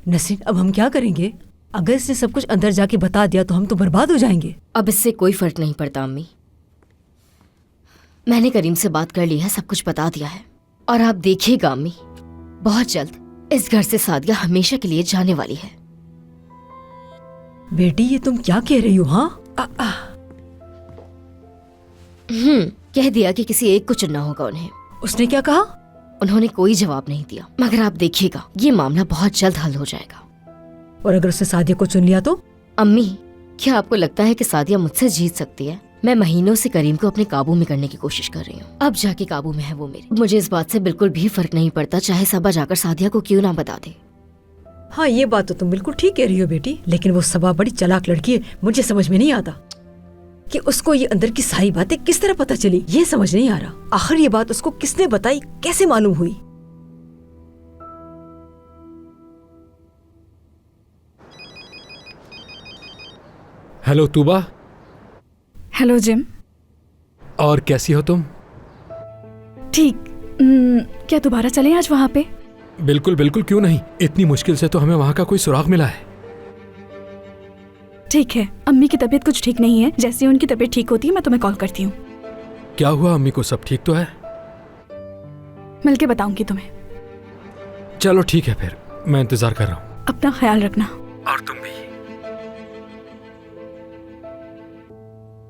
नसरीन, अब हम क्या करेंगे? अगर इसने सब कुछ अंदर जाके बता दिया तो हम तो बर्बाद हो जाएंगे। अब इससे कोई फर्क नहीं पड़ता अम्मी। मैंने करीम से बात कर ली है, सब कुछ बता दिया है। और आप देखिएगा अम्मी, बहुत जल्द इस घर से सादिया हमेशा के लिए जाने वाली है। बेटी, ये तुम क्या कह रही हो? हाँ, कह दिया कि किसी एक को चुनना होगा उन्हें। उसने क्या कहा? उन्होंने कोई जवाब नहीं दिया, मगर आप देखिएगा ये मामला बहुत जल्द हल हो जाएगा। और अगर उसने सादिया को चुन लिया तो? अम्मी, क्या आपको लगता है कि सादिया मुझसे जीत सकती है? मैं महीनों से करीम को अपने काबू में करने की कोशिश कर रही हूँ। अब जाके काबू में है वो मेरे। मुझे इस बात से बिल्कुल भी फर्क नहीं पड़ता चाहे सबा जाकर सादिया को क्यों ना बता दे। हाँ, ये बात तो तुम बिल्कुल ठीक कह रही हो बेटी, लेकिन वो सबा बड़ी चालाक लड़की है। मुझे समझ में नहीं आता कि उसको ये अंदर की सारी बातें किस तरह पता चली। ये समझ नहीं आ रहा, आखिर ये बात उसको किसने बताई, कैसे मालूम हुई? हेलो तूबा। Hello Jim. और कैसी हो तुम? ठीक। क्या दोबारा चलें आज वहाँ पे? बिल्कुल बिल्कुल, क्यों नहीं। इतनी मुश्किल से तो हमें वहाँ का कोई सुराग मिला है। ठीक है, अम्मी की तबीयत कुछ ठीक नहीं है। जैसे ही उनकी तबीयत ठीक होती है मैं तुम्हें कॉल करती हूँ। क्या हुआ? अम्मी को सब ठीक तो है? मिलके बताऊंगी तुम्हें। चलो ठीक है, फिर मैं इंतजार कर रहा हूँ। अपना ख्याल रखना। और तुम